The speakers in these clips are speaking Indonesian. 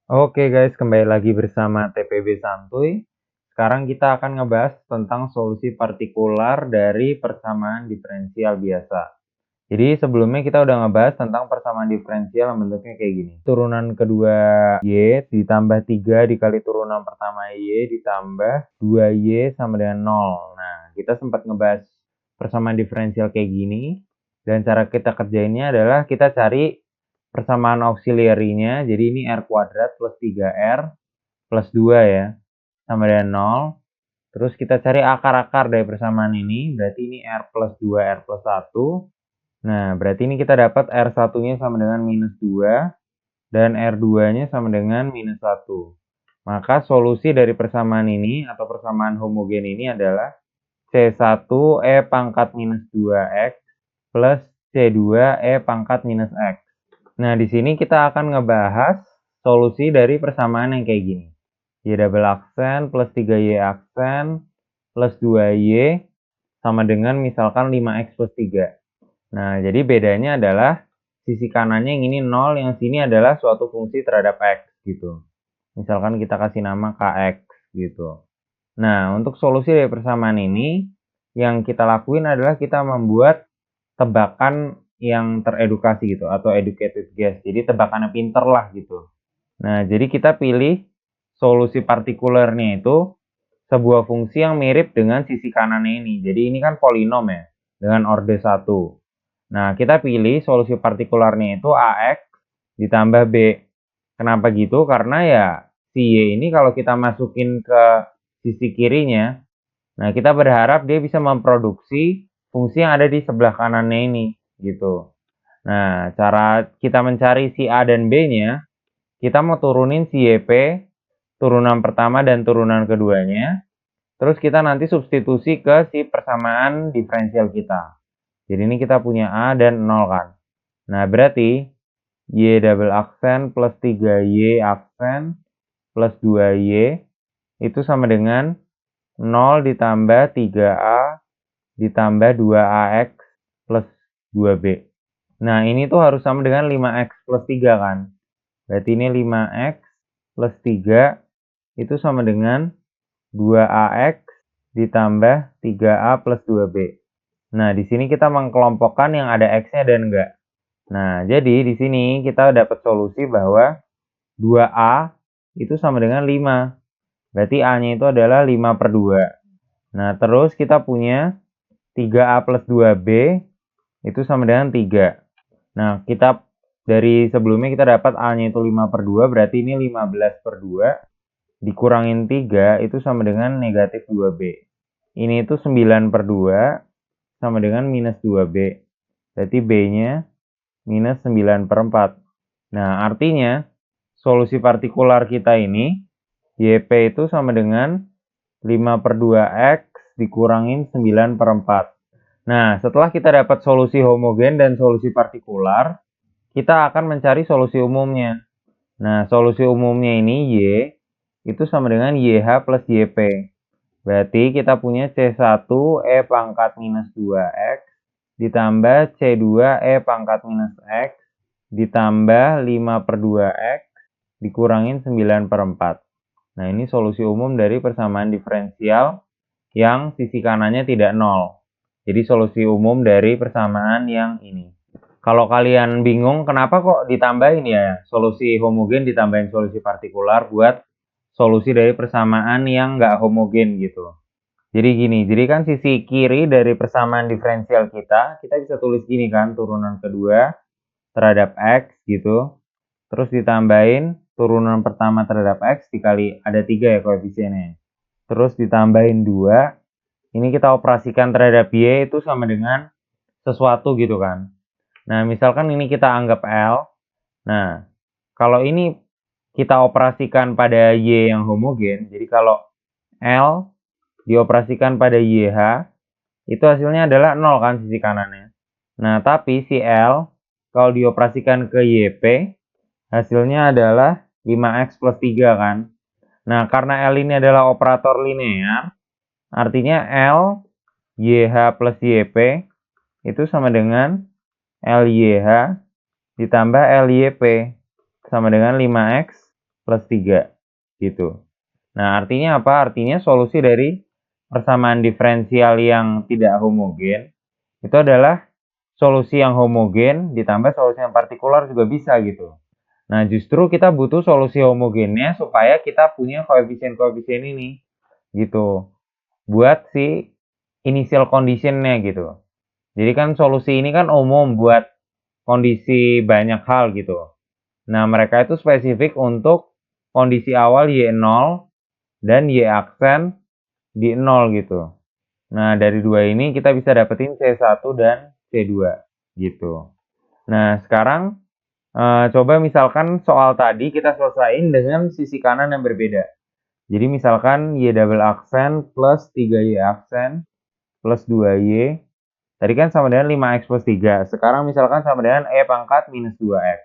Oke guys, kembali lagi bersama TPB Santuy. Sekarang kita akan ngebahas tentang solusi partikular dari persamaan diferensial biasa. Jadi sebelumnya kita udah ngebahas tentang persamaan diferensial yang bentuknya kayak gini. Turunan kedua Y ditambah 3 dikali turunan pertama Y ditambah 2Y sama dengan 0. Nah, kita sempat ngebahas persamaan diferensial kayak gini. Dan cara kita kerjainnya adalah kita cari persamaan auxiliary-nya. Jadi ini R kuadrat plus 3R plus 2 ya. Sama dengan 0. Terus kita cari akar-akar dari persamaan ini. Berarti ini R plus 2, R plus 1. Nah, berarti ini kita dapat R1-nya sama dengan minus 2. Dan R2-nya sama dengan minus 1. Maka solusi dari persamaan ini atau persamaan homogen ini adalah C1 E pangkat minus 2X plus C2 E pangkat minus X. Nah, di sini kita akan ngebahas solusi dari persamaan yang kayak gini. Y double aksen plus 3Y aksen plus 2Y sama dengan misalkan 5X plus 3. Nah, jadi bedanya adalah sisi kanannya yang ini 0, yang sini adalah suatu fungsi terhadap X gitu. Misalkan kita kasih nama KX gitu. Nah, untuk solusi dari persamaan ini, yang kita lakuin adalah kita membuat tebakan yang teredukasi gitu, atau educated guess. Jadi tebakannya pinter lah gitu. Nah, jadi kita pilih solusi partikulernya itu sebuah fungsi yang mirip dengan sisi kanannya ini. Jadi ini kan polinom ya, dengan orde 1. Nah, kita pilih solusi partikularnya itu AX ditambah B. Kenapa gitu? Karena ya si Y ini kalau kita masukin ke sisi kirinya, nah kita berharap dia bisa memproduksi fungsi yang ada di sebelah kanannya ini, gitu. Nah, cara kita mencari si A dan B-nya, kita mau turunin si YP, turunan pertama dan turunan keduanya, terus kita nanti substitusi ke si persamaan diferensial kita. Jadi ini kita punya A dan 0 kan. Nah, berarti Y double aksen plus 3Y aksen plus 2Y itu sama dengan 0 ditambah 3A ditambah 2AX plus 2B. Nah, ini tuh harus sama dengan 5X plus 3 kan. Berarti ini 5X plus 3 itu sama dengan 2AX ditambah 3A plus 2B. Nah, di sini kita mengkelompokkan yang ada X-nya dan enggak. Nah, jadi di sini kita dapat solusi bahwa 2A itu sama dengan 5. Berarti A-nya itu adalah 5 per 2. Nah, terus kita punya 3A plus 2B itu sama dengan 3. Nah, kita dari sebelumnya kita dapat A-nya itu 5 per 2, berarti ini 15 per 2. Dikurangin 3 itu sama dengan negatif 2B. Ini itu 9 per 2 sama dengan minus 2B. Berarti B-nya minus 9 per 4. Nah, artinya solusi partikular kita ini YP itu sama dengan 5 per 2X dikurangin 9 per 4. Nah, setelah kita dapat solusi homogen dan solusi partikular, kita akan mencari solusi umumnya. Nah, solusi umumnya ini Y itu sama dengan YH plus YP. Berarti kita punya C1 E pangkat minus 2X ditambah C2 E pangkat minus X ditambah 5 per 2X dikurangin 9 per 4. Nah, ini solusi umum dari persamaan diferensial yang sisi kanannya tidak 0. Jadi solusi umum dari persamaan yang ini. Kalau kalian bingung kenapa kok ditambahin ya solusi homogen ditambahin solusi partikular buat solusi dari persamaan yang nggak homogen gitu. Jadi gini, jadi kan sisi kiri dari persamaan diferensial kita bisa tulis gini kan, turunan kedua terhadap X gitu. Terus ditambahin turunan pertama terhadap X dikali ada 3 ya koefisiennya. Terus ditambahin 2. Ini kita operasikan terhadap Y itu sama dengan sesuatu gitu kan. Nah, misalkan ini kita anggap L. Nah, kalau ini kita operasikan pada Y yang homogen, jadi kalau L dioperasikan pada YH, itu hasilnya adalah 0 kan sisi kanannya. Nah, tapi si L kalau dioperasikan ke YP, hasilnya adalah 5X plus 3 kan. Nah, karena L ini adalah operator linear, artinya L YH plus YP itu sama dengan LYH ditambah LYP sama dengan 5X plus 3 gitu. Nah, artinya apa? Artinya solusi dari persamaan diferensial yang tidak homogen itu adalah solusi yang homogen ditambah solusi yang partikular juga bisa gitu. Nah, justru kita butuh solusi homogennya supaya kita punya koefisien-koefisien ini gitu. Buat si initial condition-nya gitu. Jadi kan solusi ini kan umum buat kondisi banyak hal gitu. Nah, mereka itu spesifik untuk kondisi awal Y0 dan Y aksen di 0 gitu. Nah, dari dua ini kita bisa dapetin C1 dan C2 gitu. Nah, sekarang coba misalkan soal tadi kita selesaiin dengan sisi kanan yang berbeda. Jadi misalkan Y double aksen plus 3Y aksen plus 2Y. Tadi kan sama dengan 5X plus 3. Sekarang misalkan sama dengan E pangkat minus 2X.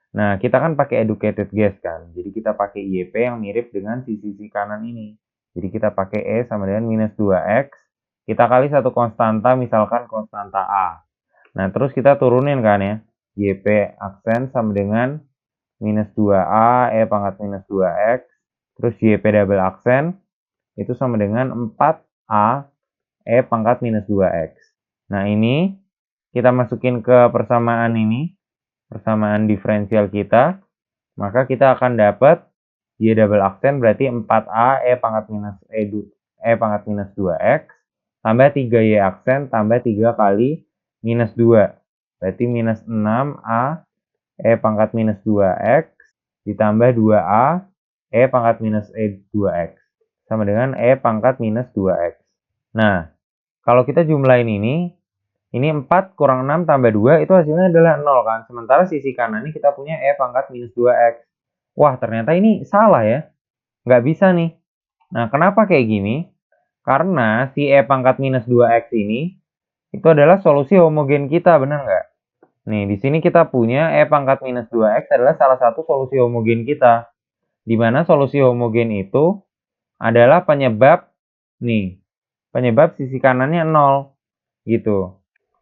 Nah, kita kan pakai educated guess kan. Jadi kita pakai YP yang mirip dengan sisi kanan ini. Jadi kita pakai E sama dengan minus 2X. Kita kali satu konstanta, misalkan konstanta A. Nah, terus kita turunin kan ya. YP aksen sama dengan minus 2A, E pangkat minus 2X. Terus YP double aksen itu sama dengan 4A, E pangkat minus 2X. Nah, ini kita masukin ke persamaan ini, persamaan diferensial kita, maka kita akan dapat Y double aksen berarti 4A E pangkat minus 2X tambah 3Y aksen tambah 3 kali minus 2. Berarti minus 6A E pangkat minus 2X ditambah 2A E pangkat minus 2X sama dengan E pangkat minus 2X. Nah, kalau kita jumlahin ini 4 kurang 6 tambah 2 itu hasilnya adalah 0 kan. Sementara sisi kanan ini kita punya E pangkat minus 2X. Wah, ternyata ini salah ya. Nggak bisa nih. Nah, kenapa kayak gini? Karena si E pangkat minus 2X ini itu adalah solusi homogen kita, benar nggak? Nih, di sini kita punya E pangkat minus 2X adalah salah satu solusi homogen kita. Di mana solusi homogen itu adalah penyebab, nih, penyebab sisi kanannya 0. Gitu.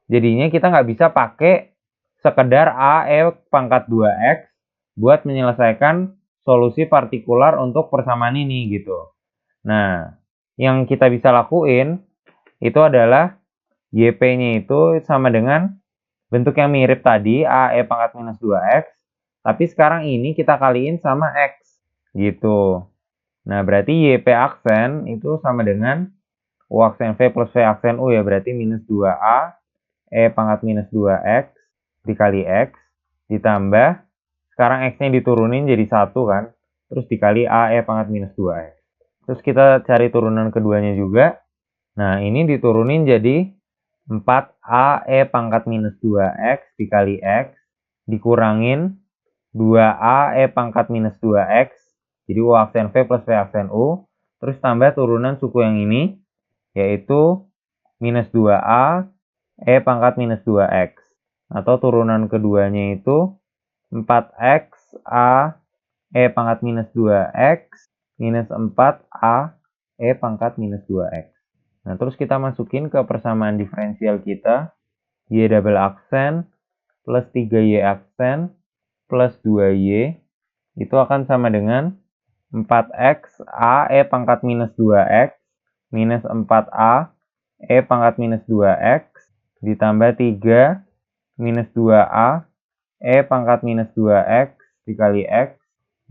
Jadinya kita nggak bisa pakai sekedar A, E pangkat 2X buat menyelesaikan solusi partikular untuk persamaan ini gitu. Nah, yang kita bisa lakuin itu adalah YP-nya itu sama dengan bentuk yang mirip tadi, A, E pangkat minus 2X. Tapi sekarang ini kita kaliin sama X gitu. Nah, berarti YP aksen itu sama dengan U aksen V plus V aksen U ya, berarti minus 2A E pangkat minus 2X dikali X ditambah, sekarang X-nya diturunin jadi 1 kan, terus dikali A E pangkat minus 2X. Terus kita cari turunan keduanya juga. Nah, ini diturunin jadi 4A E pangkat minus 2X dikali X dikurangin 2A E pangkat minus 2X, jadi U aksen V plus V aksen U, terus tambah turunan suku yang ini, yaitu minus 2A E pangkat minus 2X. Atau turunan keduanya itu 4X A E pangkat minus 2X minus 4A E pangkat minus 2X. Nah, terus kita masukin ke persamaan diferensial kita. Y double aksen plus 3Y aksen plus 2Y itu akan sama dengan 4X A E pangkat minus 2X minus 4A E pangkat minus 2X ditambah 3 minus 2A E pangkat minus 2X dikali X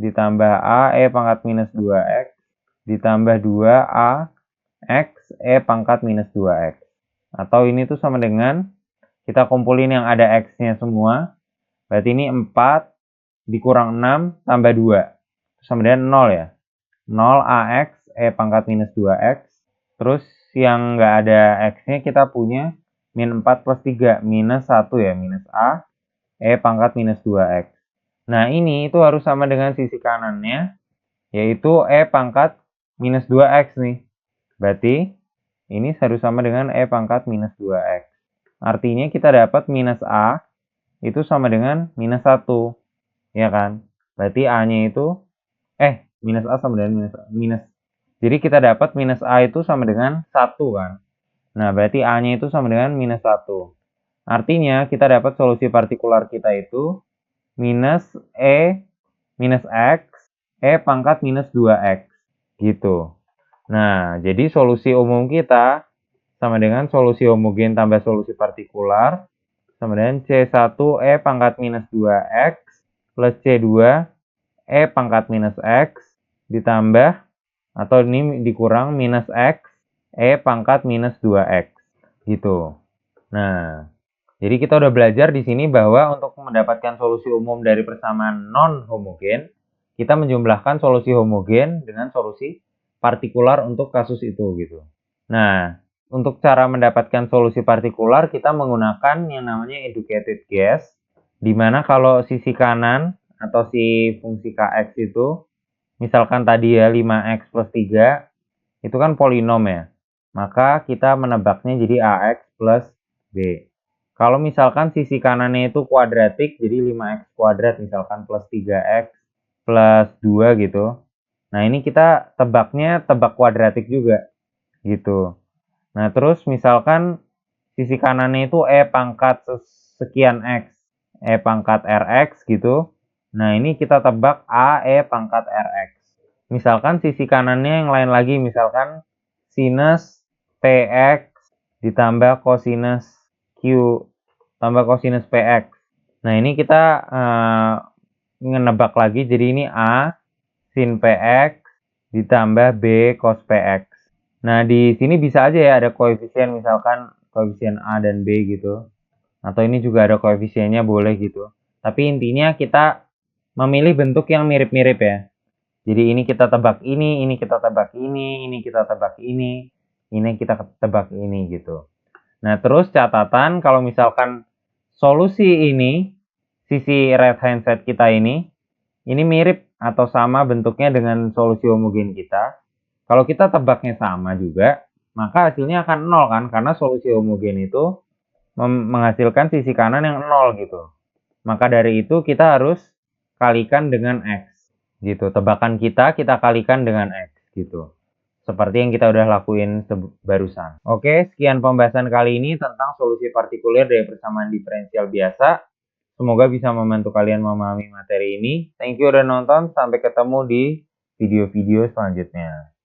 ditambah A E pangkat minus 2X ditambah 2A X E pangkat minus 2X. Atau ini tuh sama dengan kita kumpulin yang ada X-nya semua. Berarti ini 4 dikurang 6 tambah 2. Sama dengan 0 ya. 0 AX E pangkat minus 2X. Terus yang nggak ada X-nya kita punya min 4 plus 3. Minus 1 ya. Minus A E pangkat minus 2X. Nah, ini itu harus sama dengan sisi kanannya, yaitu E pangkat minus 2X nih. Berarti ini harus sama dengan E pangkat minus 2X. Artinya kita dapat minus A itu sama dengan minus 1. Ya kan? Berarti A-nya itu, minus A sama dengan minus. Jadi kita dapat minus A itu sama dengan 1 kan? Nah, berarti A-nya itu sama dengan minus 1. Artinya kita dapat solusi partikular kita itu minus E minus X E pangkat minus 2X. Gitu. Nah, jadi solusi umum kita sama dengan solusi homogen tambah solusi partikular sama dengan C1 E pangkat minus 2X plus C2 E pangkat minus X ditambah, atau ini dikurang, minus X E pangkat minus 2X. Gitu. Nah, jadi kita udah belajar di sini bahwa untuk mendapatkan solusi umum dari persamaan non-homogen, kita menjumlahkan solusi homogen dengan solusi partikular untuk kasus itu gitu. Nah, untuk cara mendapatkan solusi partikular kita menggunakan yang namanya educated guess, di mana kalau sisi kanan atau si fungsi kx itu, misalkan tadi ya 5x plus 3, itu kan polinom ya. Maka kita menebaknya jadi ax plus b. Kalau misalkan sisi kanannya itu kuadratik, jadi 5x kuadrat misalkan plus 3x plus 2 gitu. Nah, ini kita tebaknya tebak kuadratik juga gitu. Nah, terus misalkan sisi kanannya itu E pangkat sekian X, E pangkat Rx gitu. Nah, ini kita tebak A E pangkat Rx. Misalkan sisi kanannya yang lain lagi, misalkan sinus Px ditambah cosinus Q tambah cosinus Px. Nah, ini kita ngenebak lagi, jadi ini A sin Px ditambah B cos Px. Nah, di sini bisa aja ya ada koefisien, misalkan koefisien A dan B gitu. Atau ini juga ada koefisiennya, boleh gitu. Tapi intinya kita memilih bentuk yang mirip-mirip ya. Jadi ini kita tebak ini kita tebak ini kita tebak ini kita tebak ini gitu. Nah, terus catatan kalau misalkan solusi ini, sisi right hand side kita ini mirip atau sama bentuknya dengan solusi homogen kita. Kalau kita tebaknya sama juga, maka hasilnya akan 0 kan, karena solusi homogen itu menghasilkan sisi kanan yang 0 gitu. Maka dari itu kita harus kalikan dengan X gitu. Tebakan kita kalikan dengan X gitu. Seperti yang kita udah lakuin barusan. Oke, sekian pembahasan kali ini tentang solusi partikular dari persamaan diferensial biasa. Semoga bisa membantu kalian memahami materi ini. Thank you udah nonton. Sampai ketemu di video-video selanjutnya.